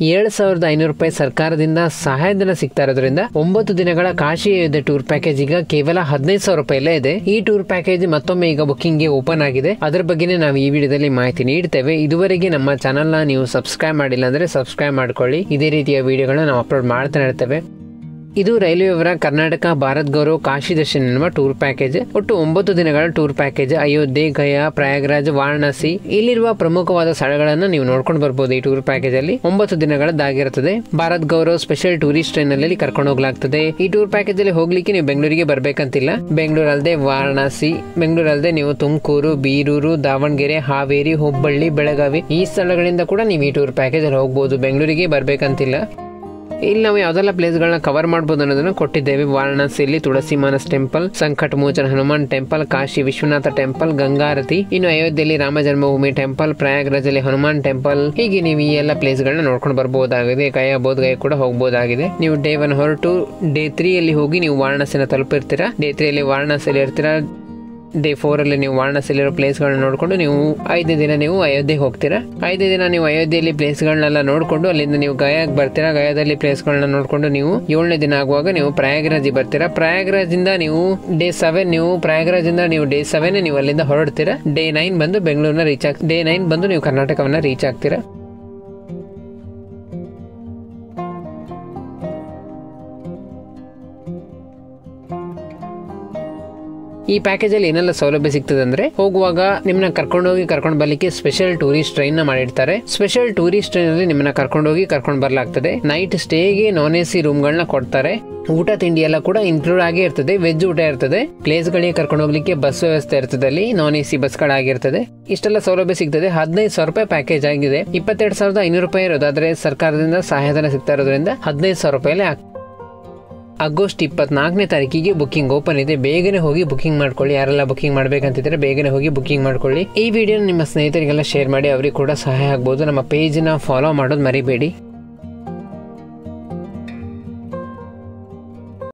7,500 ರೂಪಾಯಿ ಸರ್ಕಾರದಿಂದ ಸಹಾಯಧನ ಸಿಗ್ತಾ ಇರೋದ್ರಿಂದ 9 ದಿನಗಳ ಕಾಶಿ ಅಯೋಧ್ಯೆ ಟೂರ್ ಪ್ಯಾಕೇಜ್ ಈಗ ಕೇವಲ 15,000 ರೂಪಾಯಿಲೇ ಇದೆ. ಈ ಟೂರ್ ಪ್ಯಾಕೇಜ್ ಮತ್ತೊಮ್ಮೆ ಈಗ ಬುಕಿಂಗ್ ಗೆ ಓಪನ್ ಆಗಿದೆ. ಅದರ ಬಗ್ಗೆನೇ ನಾವು ಈ ವಿಡಿಯೋದಲ್ಲಿ ಮಾಹಿತಿ ನೀಡ್ತೇವೆ. ಇದುವರೆಗೆ ನಮ್ಮ ಚಾನೆಲ್ ನ ನೀವು ಸಬ್ಸ್ಕ್ರೈಬ್ ಮಾಡಿಲ್ಲ ಅಂದ್ರೆ ಸಬ್ಸ್ಕ್ರೈಬ್ ಮಾಡ್ಕೊಳ್ಳಿ. ಇದೇ ರೀತಿಯ ವಿಡಿಯೋಗಳನ್ನ ನಾವು ಅಪ್ಲೋಡ್ ಮಾಡ್ತಾನೆ ಇರ್ತೇವೆ. ಇದು ರೈಲ್ವೆಯವರ ಕರ್ನಾಟಕ ಭಾರತ್ ಗೌರವ್ ಕಾಶಿ ದರ್ಶನ್ ಎನ್ನುವ ಟೂರ್ ಪ್ಯಾಕೇಜ್. ಒಟ್ಟು 9 ದಿನಗಳ ಟೂರ್ ಪ್ಯಾಕೇಜ್. ಅಯೋಧ್ಯೆ, ಗಯಾ, ಪ್ರಯಾಗ್ರಾಜ್, ವಾರಣಾಸಿ ಇಲ್ಲಿರುವ ಪ್ರಮುಖವಾದ ಸ್ಥಳಗಳನ್ನ ನೀವು ನೋಡ್ಕೊಂಡು ಬರ್ಬೋದು. ಈ ಟೂರ್ ಪ್ಯಾಕೇಜ್ ಅಲ್ಲಿ 9 ದಿನಗಳದ್ದಾಗಿರುತ್ತದೆ. Bharat Gaurav special tourist train ಅಲ್ಲಿ ಕರ್ಕೊಂಡು ಹೋಗ್ಲಾಗ್ತದೆ. ಈ ಟೂರ್ ಪ್ಯಾಕೇಜ್ ಅಲ್ಲಿ ಹೋಗ್ಲಿಕ್ಕೆ ನೀವು ಬೆಂಗಳೂರಿಗೆ ಬರ್ಬೇಕಂತಿಲ್ಲ. ಬೆಂಗಳೂರು ಅಲ್ಲದೆ ವಾರಣಾಸಿ, ಬೆಂಗಳೂರು ಅಲ್ಲದೆ ನೀವು ತುಮಕೂರು, ಬೀರೂರು, ದಾವಣಗೆರೆ, ಹಾವೇರಿ, ಹುಬ್ಬಳ್ಳಿ, ಬೆಳಗಾವಿ ಈ ಸ್ಥಳಗಳಿಂದ ಕೂಡ ನೀವು ಈ ಟೂರ್ ಪ್ಯಾಕೇಜ್ ಅಲ್ಲಿ ಹೋಗ್ಬೋದು. ಬೆಂಗಳೂರಿಗೆ ಬರ್ಬೇಕಂತಿಲ್ಲ. ಇಲ್ಲಿ ನಾವು ಯಾವ್ದೆಲ್ಲ ಪ್ಲೇಸ್ ಗಳನ್ನ ಕವರ್ ಮಾಡಬಹುದು ಅನ್ನೋದನ್ನ ಕೊಟ್ಟಿದ್ದೇವೆ. ವಾರಣಾಸಿಯಲ್ಲಿ ತುಳಸಿ ಮಾನಸ್ ಟೆಂಪಲ್, ಸಂಕಟ ಮೋಚನ ಹನುಮಾನ್ ಟೆಂಪಲ್, ಕಾಶಿ ವಿಶ್ವನಾಥ ಟೆಂಪಲ್, ಗಂಗಾರತಿ, ಇನ್ನು ಅಯೋಧ್ಯೆಯಲ್ಲಿ ರಾಮ ಜನ್ಮಭೂಮಿ ಟೆಂಪಲ್, ಪ್ರಯಾಗ್ರಾಜ್ ಅಲ್ಲಿ ಹನುಮಾನ್ ಟೆಂಪಲ್. ಹೀಗೆ ನೀವು ಈ ಎಲ್ಲ ಪ್ಲೇಸ್ ಗಳನ್ನ ನೋಡ್ಕೊಂಡು ಬರ್ಬಹುದಾಗಿದೆ. ಗಯಾ, ಬೋಧ್ ಗಯಾ ಕೂಡ ಹೋಗಬಹುದಾಗಿದೆ. ನೀವು ಡೇ 1 ಹೊರಟು ಡೇ 3 ಅಲ್ಲಿ ಹೋಗಿ ನೀವು ವಾರಣಾಸಿನ ತಲುಪಿರ್ತೀರಾ. ಡೇ 3 ಅಲ್ಲಿ ವಾರಣಾಸಿಯಲ್ಲಿ ಇರ್ತೀರಾ. ಡೇ 4 ಅಲ್ಲಿ ನೀವು ವಾರಣಾಸಿಯಲ್ಲಿರೋ ಪ್ಲೇಸ್ ಗಳನ್ನ ನೋಡ್ಕೊಂಡು ನೀವು 5ನೇ ದಿನ ನೀವು ಅಯೋಧ್ಯೆಗೆ ಹೋಗ್ತೀರಾ. 5ನೇ ದಿನ ನೀವು ಅಯೋಧ್ಯೆಯಲ್ಲಿ ಪ್ಲೇಸ್ ಗಳನ್ನೆಲ್ಲ ನೋಡ್ಕೊಂಡು ಅಲ್ಲಿಂದ ನೀವು ಗಯಾಗ್ ಬರ್ತೀರಾ. ಗಯಾದಲ್ಲಿ ಪ್ಲೇಸ್ ಗಳನ್ನ ನೋಡ್ಕೊಂಡು ನೀವು 7ನೇ ದಿನ ಆಗುವಾಗ ನೀವು ಪ್ರಯಾಗ್ರಾಜ್ ಬರ್ತೀರಾ. ಪ್ರಯಾಗ್ರಾಜ್ ಇಂದ ನೀವು ಡೇ 7 ನೀವು ಡೇ 7 ನೀವು ಅಲ್ಲಿಂದ ಹೊರಡ್ತೀರಾ. ಡೇ 9 ಬಂದು ಬೆಂಗಳೂರಿನ ರೀಚ್ ಡೇ 9 ಬಂದು ನೀವು ಕರ್ನಾಟಕವನ್ನ ರೀಚ್ ಆಗ್ತೀರಾ. ಈ ಪ್ಯಾಕೇಜ್ ಅಲ್ಲಿ ಏನೆಲ್ಲ ಸೌಲಭ್ಯ ಸಿಗ್ತದೆ ಅಂದ್ರೆ, ಹೋಗುವಾಗ ನಿಮ್ಮನ್ನ ಕರ್ಕೊಂಡೋಗಿ ಕರ್ಕೊಂಡು ಬರ್ಲಿಕ್ಕೆ ಸ್ಪೆಷಲ್ ಟೂರಿಸ್ಟ್ ಟ್ರೈನ್ ನ ಮಾಡಿರ್ತಾರೆ. ಸ್ಪೆಷಲ್ ಟೂರಿಸ್ಟ್ ಟ್ರೈನ್ ಅಲ್ಲಿ ನಿಮ್ಮನ್ನ ಕರ್ಕೊಂಡೋಗಿ ಕರ್ಕೊಂಡು ಬರ್ಲಾಗ್ತದೆ. ನೈಟ್ ಸ್ಟೇಗೆ ನಾನ್ AC ರೂಮ್ ಗಳನ್ನ ಕೊಡ್ತಾರೆ. ಊಟ ತಿಂಡಿ ಎಲ್ಲ ಕೂಡ ಇನ್ಕ್ಲೂಡ್ ಆಗೇ ಇರ್ತದೆ. ವೆಜ್ ಊಟ ಇರ್ತದೆ. ಪ್ಲೇಸ್ ಗಳಿಗೆ ಕರ್ಕೊಂಡು ಹೋಗ್ಲಿಕ್ಕೆ ಬಸ್ ವ್ಯವಸ್ಥೆ ಇರ್ತದೆ. ಅಲ್ಲಿ ನಾನ್ AC ಬಸ್ ಗಳಾಗಿರ್ತದೆ. ಇಷ್ಟೆಲ್ಲ ಸೌಲಭ್ಯ ಸಿಗ್ತದೆ. 15,000 ರೂಪಾಯಿ ಪ್ಯಾಕೇಜ್ ಆಗಿದೆ. 22,500 ರೂಪಾಯಿ ಇರೋದಾದ್ರೆ ಸರ್ಕಾರದಿಂದ ಸಹಾಯಧನ ಸಿಗ್ತಾ ಇರೋದ್ರಿಂದ 15,000 ರೂಪಾಯಿ ಆಗಸ್ಟ್ 24ನೇ ತಾರೀಕಿಗೆ ಬುಕಿಂಗ್ ಓಪನ್ ಇದೆ. ಬೇಗನೆ ಹೋಗಿ ಬುಕಿಂಗ್ ಮಾಡ್ಕೊಳ್ಳಿ. ಯಾರೆಲ್ಲ ಬುಕಿಂಗ್ ಮಾಡ್ಬೇಕಂತಿದ್ರೆ ಬೇಗನೆ ಹೋಗಿ ಬುಕಿಂಗ್ ಮಾಡ್ಕೊಳ್ಳಿ. ಈ ವಿಡಿಯೋ ನಿಮ್ಮ ಸ್ನೇಹಿತರಿಗೆಲ್ಲ ಶೇರ್ ಮಾಡಿ, ಅವರಿಗೆ ಕೂಡ ಸಹಾಯ ಆಗ್ಬಹುದು. ನಮ್ಮ ಪೇಜ್ ನ ಫಾಲೋ ಮಾಡೋದು ಮರಿಬೇಡಿ.